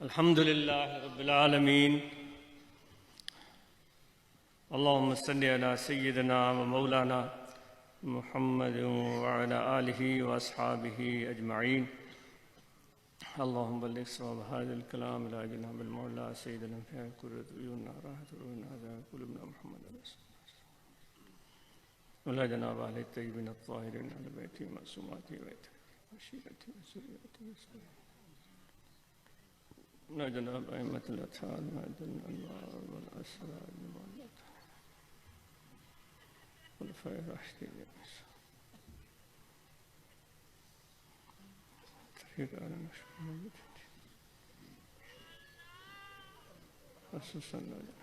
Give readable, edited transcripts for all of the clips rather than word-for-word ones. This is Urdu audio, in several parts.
الحمد لله رب العالمين. اللهم صل على سيدنا ومولانا محمد وعلى آله وأصحابه أجمعين. اللهم بلغ صواب هذا الكلام إلى جناب المولى سيدنا في قرة عيوننا راحة عيوننا قلوبنا محمد رسول الله ولا جناب أهل الطيبين الطاهرين على بيته معصوماته وعشيرته وسريته لا جناب أئمة الأطهار معدن الأنوار والأسرار والخلفاء الراشدين طريق على نشر خصوصا لا جناب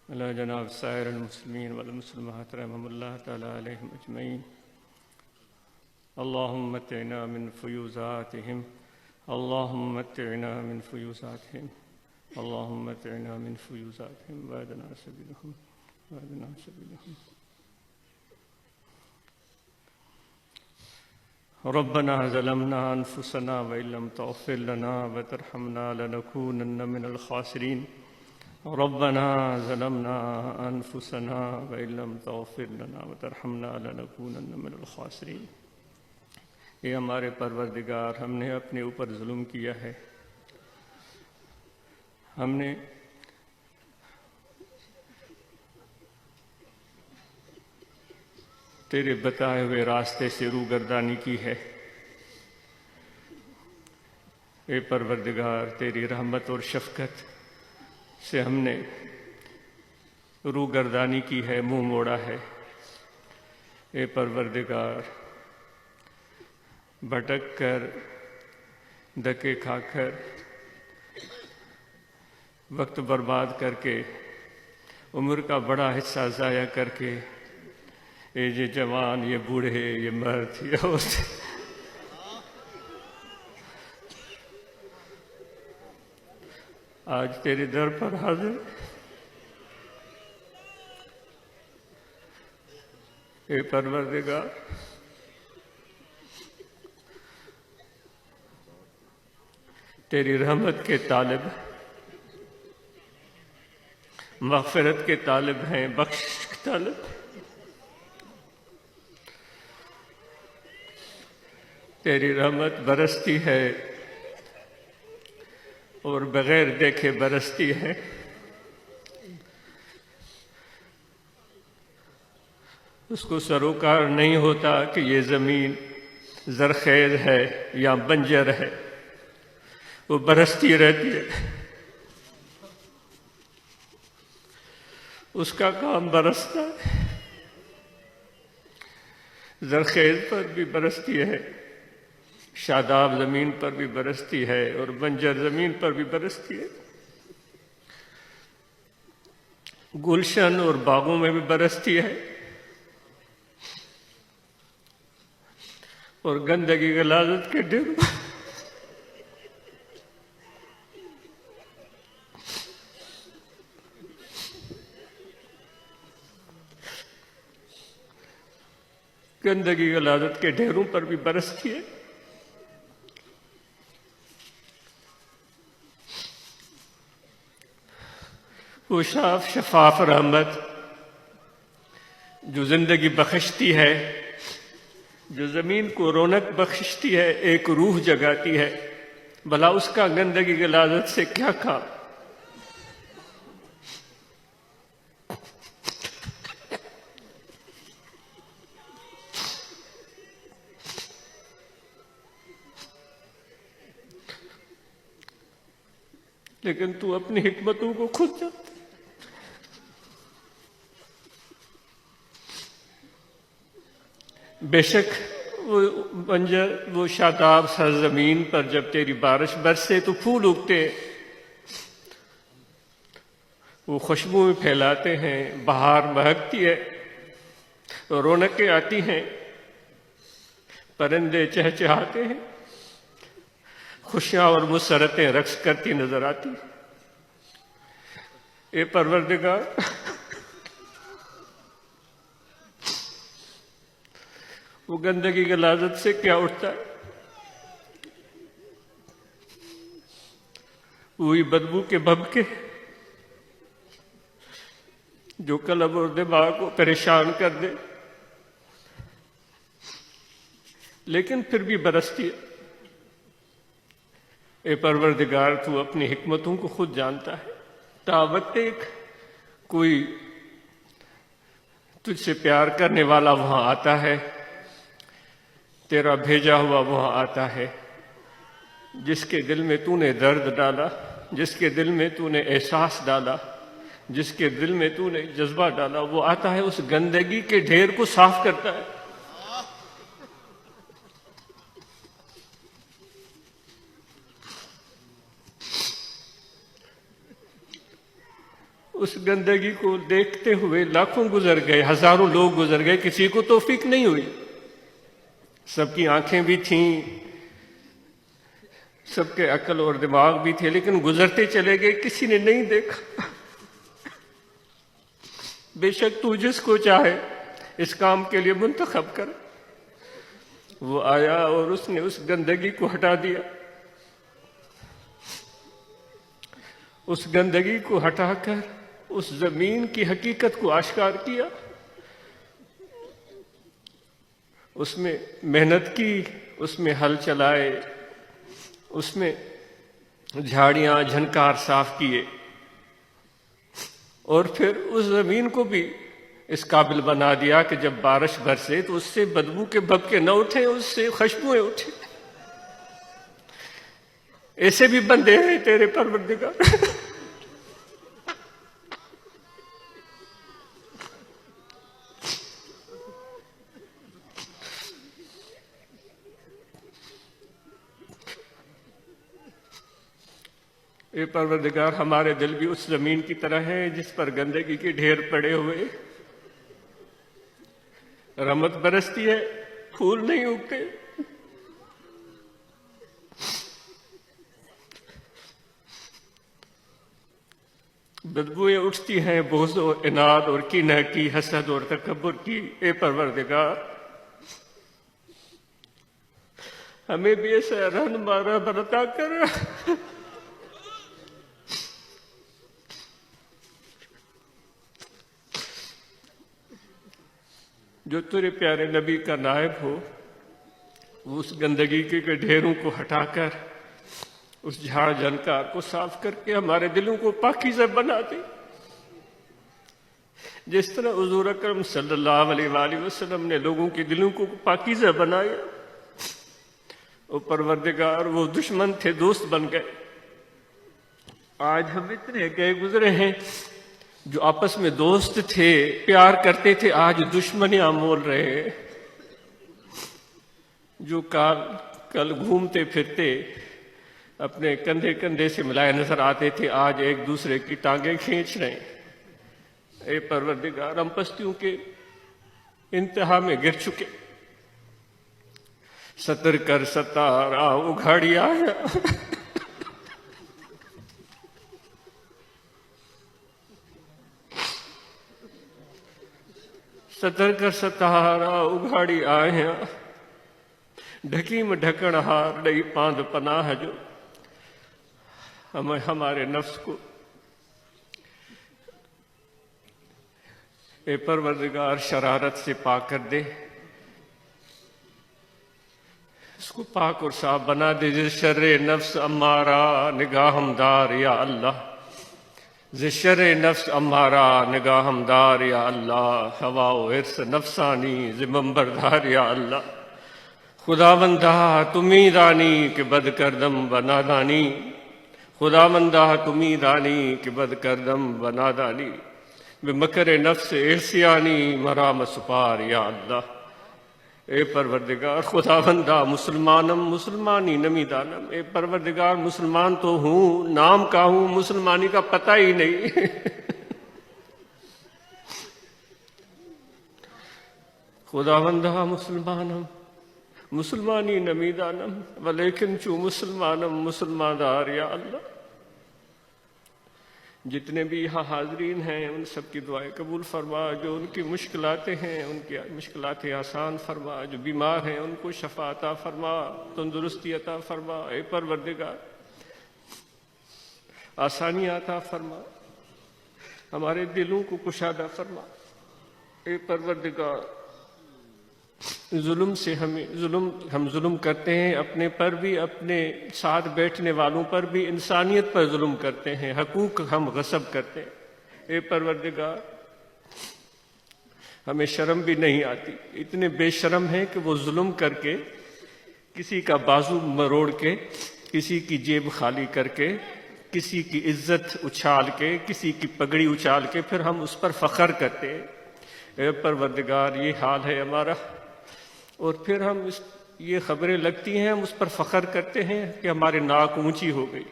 على جناب سائر المسلمين والمسلمات رحمهم الله تعالى عليهم أجمعين. اللهم متعنا من فيوزاتهم اللهم متعنا من فيوزاتهم اللهم متعنا من فيوزاتهم وأهدنا سبيلهم وأهدنا سبيلهم. ربنا ظلمنا أنفسنا وإن لم تغفر لنا وترحمنا لنكونن من الخاسرين. ربنا ظلمنا أنفسنا وإن لم تغفر لنا وترحمنا لنكونن من الخاسرين. اے ہمارے پروردگار، ہم نے اپنے اوپر ظلم کیا ہے. ہم نے تیرے بتائے ہوئے راستے سے روگردانی کی ہے. اے پروردگار، تیری رحمت اور شفقت سے ہم نے روگردانی کی ہے، منہ موڑا ہے. اے پروردگار، بھٹک کر، دھکے کھا کر، وقت برباد کر کے، عمر کا بڑا حصہ ضائع کر کے، یہ جوان، یہ بوڑھے، یہ مرد، یہ عورت، آج تیرے در پر حاضر. اے پروردگار، تیری رحمت کے طالب، مغفرت کے طالب ہیں، بخشش کے طالب. تیری رحمت برستی ہے اور بغیر دیکھے برستی ہے. اس کو سروکار نہیں ہوتا کہ یہ زمین زرخیز ہے یا بنجر ہے، وہ برستی رہتی ہے. اس کا کام برستا ہے. زرخیز پر بھی برستی ہے، شاداب زمین پر بھی برستی ہے، اور بنجر زمین پر بھی برستی ہے. گلشن اور باغوں میں بھی برستی ہے، اور گندگی غلاظت کے ڈھیر گندگی غلاظت کے ڈھیروں پر بھی برستی ہے. وہ صاف شفاف رحمت جو زندگی بخشتی ہے، جو زمین کو رونق بخشتی ہے، ایک روح جگاتی ہے، بھلا اس کا گندگی غلاظت سے کیا کام؟ لیکن تو اپنی حکمتوں کو خود جانتا. بے شک وہ بنجر، وہ شاداب سرزمین پر جب تیری بارش برسے تو پھول اگتے، وہ خوشبو پھیلاتے ہیں، بہار مہکتی ہے، رونقیں آتی ہیں. پرندے چہچہاتے ہیں، خوشیاں اور مسرتیں رقص کرتی نظر آتی۔ اے پروردگار، وہ گندگی کی لذت سے کیا اٹھتا ہے؟ وہی بدبو کے بھبکے جو قلب اور دماغ کو پریشان کر دے، لیکن پھر بھی برستی ہے۔ اے پروردگار، تو اپنی حکمتوں کو خود جانتا ہے۔ تا وقت ایک کوئی تجھ سے پیار کرنے والا وہاں آتا ہے، تیرا بھیجا ہوا وہاں آتا ہے، جس کے دل میں تو نے درد ڈالا، جس کے دل میں تو نے احساس ڈالا، جس کے دل میں تو نے جذبہ ڈالا، وہ آتا ہے، اس گندگی کے ڈھیر کو صاف کرتا ہے۔ اس گندگی کو دیکھتے ہوئے لاکھوں گزر گئے، ہزاروں لوگ گزر گئے، کسی کو توفیق نہیں ہوئی۔ سب کی آنکھیں بھی تھیں، سب کے عقل اور دماغ بھی تھے، لیکن گزرتے چلے گئے، کسی نے نہیں دیکھا۔ بے شک تو جس کو چاہے اس کام کے لیے منتخب کر۔ وہ آیا اور اس نے اس گندگی کو ہٹا دیا، اس گندگی کو ہٹا کر اس زمین کی حقیقت کو آشکار کیا۔ اس میں محنت کی، اس میں ہل چلائے، اس میں جھاڑیاں جھنکار صاف کیے، اور پھر اس زمین کو بھی اس قابل بنا دیا کہ جب بارش برسے تو اس سے بدبو کے بھبکے نہ اٹھیں، اس سے خوشبوئیں اٹھیں۔ ایسے بھی بندے ہیں تیرے پروردگار۔ اے پروردگار، ہمارے دل بھی اس زمین کی طرح ہیں جس پر گندگی کے ڈھیر پڑے ہوئے، رحمت برستی ہے، پھول نہیں اگتے، بدبوئیں اٹھتی ہیں بغض اور عناد اور کینہ کی، حسد اور تکبر کی۔ اے پروردگار، ہمیں بھی ایسا رہنما رہبر عطا کر جو تیرے پیارے نبی کا نائب ہو، وہ اس گندگی کے ڈھیروں کو ہٹا کر اس جھاڑ جھنکار کو صاف کر کے ہمارے دلوں کو پاکیزہ بنا دے، جس طرح حضور اکرم صلی اللہ علیہ وآلہ وسلم نے لوگوں کے دلوں کو پاکیزہ بنایا۔ وہ پروردگار، وہ دشمن تھے، دوست بن گئے۔ آج ہم اتنے گئے گزرے ہیں جو آپس میں دوست تھے، پیار کرتے تھے، آج دشمنیاں مول رہے ہیں۔ جو کل گھومتے پھرتے اپنے کندھے کندھے سے ملائے نظر آتے تھے، آج ایک دوسرے کی ٹانگیں کھینچ رہے ہیں۔ اے پروردگار، ہم پستیوں کے انتہا میں گر چکے، ستر کر ستارا اگھاڑی آیا۔ ستر کر ستارا اگھاڑی آیا، ڈھکیم ڈھکن ہار ڈئی پاند پناہ، جو ہمیں ہمارے نفس کو اے پروردگار شرارت سے پاک کر دے، اس کو پاک اور صاف بنا دے۔ ز شر نفس امارہ نگاہم دار یا اللہ، ز شر نفس امارہ نگاہم دار یا اللہ، ہوا و حرص نفسانی ذمم بردار یا اللہ۔ خداوندہ تمہیں دانی کہ بد کردم و نادانی، خداوندہ تمہیں دانی کہ بد کردم و نادانی، بمکر نفس عصیانی مرام سپار یا اللہ۔ اے پروردگار، خداوندہ مسلمانم مسلمانی نمی دانم، اے پروردگار مسلمان تو ہوں، نام کا ہوں، مسلمانی کا پتہ ہی نہیں۔ خداوندہ مسلمانم مسلمانی نمیدانم ولیکن چو مسلمانم مسلمان دار یا اللہ۔ جتنے بھی یہاں حاضرین ہیں ان سب کی دعائیں قبول فرما، جو ان کی مشکلاتیں ہیں ان کی مشکلاتیں آسان فرما، جو بیمار ہیں ان کو شفا عطا فرما، تندرستی عطا فرما، اے پروردگار آسانی عطا فرما، ہمارے دلوں کو کشادہ فرما، اے پروردگار ظلم سے ہم ظلم کرتے ہیں، اپنے پر بھی، اپنے ساتھ بیٹھنے والوں پر بھی، انسانیت پر ظلم کرتے ہیں، حقوق ہم غصب کرتے ہیں، اے پروردگار ہمیں شرم بھی نہیں آتی، اتنے بے شرم ہیں کہ وہ ظلم کر کے کسی کا بازو مروڑ کے، کسی کی جیب خالی کر کے، کسی کی عزت اچھال کے، کسی کی پگڑی اچھال کے پھر ہم اس پر فخر کرتے ہیں۔ اے پروردگار یہ حال ہے ہمارا، اور پھر ہم یہ خبریں لگتی ہیں ہم اس پر فخر کرتے ہیں کہ ہمارے ناک اونچی ہو گئی،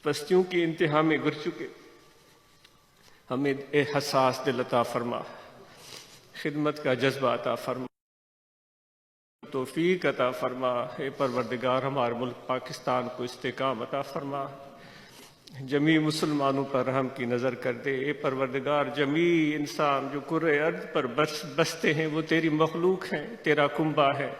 پستیوں کی انتہا میں گر چکے۔ ہمیں اے حساس دل عطا فرما، خدمت کا جذبہ عطا فرما، توفیق عطا فرما۔ اے پروردگار ہمارے ملک پاکستان کو استحکام عطا فرما، جمیع مسلمانوں پر رحم کی نظر کر دے۔ اے پروردگار جمیع انسان جو کرۂ ارض پر بستے ہیں وہ تیری مخلوق ہیں، تیرا کنبہ ہے۔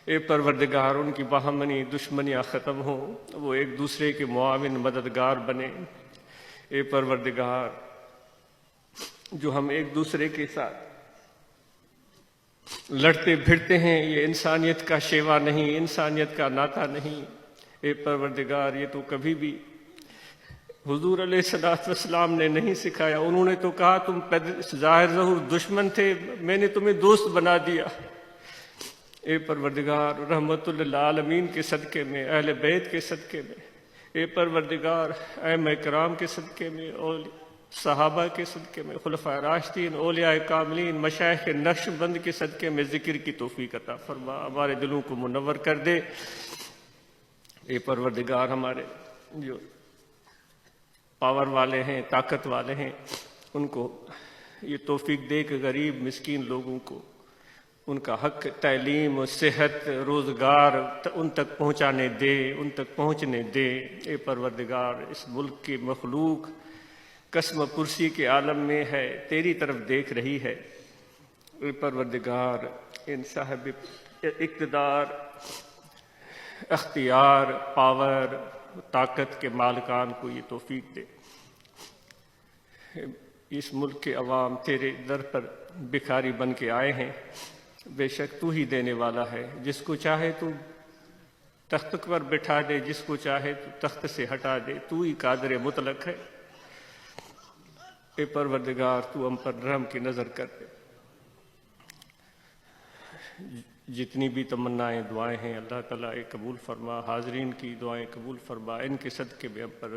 اے پروردگار ان کی باہمنی دشمنیاں ختم ہوں، وہ ایک دوسرے کے معاون مددگار بنے۔ اے پروردگار جو ہم ایک دوسرے کے ساتھ لڑتے بھڑتے ہیں یہ انسانیت کا شیوا نہیں، انسانیت کا ناطہ نہیں۔ اے پروردگار یہ تو کبھی بھی حضور علیہ السلام نے نہیں سکھایا، انہوں نے تو کہا تم ظاہر ظہور دشمن تھے، میں نے تمہیں دوست بنا دیا۔ اے پروردگار رحمت للعالمین کے صدقے میں، اہل بیت کے صدقے میں، اے پروردگار ائمہ کرام کے صدقے میں، صحابہ کے صدقے میں، خلفائے راشدین، اولیاء کاملین، مشائخ نقش بند کے صدقے میں ذکر کی توفیق عطا فرما، ہمارے دلوں کو منور کر دے۔ اے پروردگار ہمارے جو پاور والے ہیں، طاقت والے ہیں، ان کو یہ توفیق دے کہ غریب مسکین لوگوں کو ان کا حق تعلیم و صحت روزگار ان تک پہنچانے دے، ان تک پہنچنے دے۔ اے پروردگار اس ملک کی مخلوق قسم پرسی کے عالم میں ہے، تیری طرف دیکھ رہی ہے۔ اے پروردگار ان صاحب اقتدار، اختیار، پاور، طاقت کے مالکان کو یہ توفیق دے۔ اس ملک کے عوام تیرے در پر بھکاری بن کے آئے ہیں، بے شک تو ہی دینے والا ہے، جس کو چاہے تو تخت پر بٹھا دے، جس کو چاہے تو تخت سے ہٹا دے، تو ہی قادر مطلق ہے۔ اے پروردگار تو ہم پر رحم کی نظر کر دے۔ جتنی بھی تمنائیں دعائیں ہیں اللہ تعالیٰ قبول فرما، حاضرین کی دعائیں قبول فرما، ان کے صدقے میں ہم پر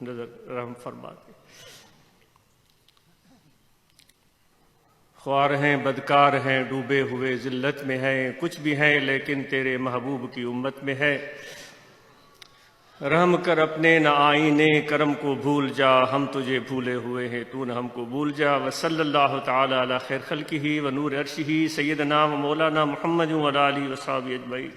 نظر رحم فرما دے۔ خوار ہیں، بدکار ہیں، ڈوبے ہوئے ذلت میں ہیں، کچھ بھی ہیں لیکن تیرے محبوب کی امت میں ہے۔ رحم کر اپنے نہ آئینے کرم کو بھول جا، ہم تجھے بھولے ہوئے ہیں، تو نہ ہم کو بھول جا۔ وصلی اللہ تعالی علی خیر خلقہ و نور عرشہ سیدنا و مولانا محمد و علی آلہ و صحبہ اجمعین۔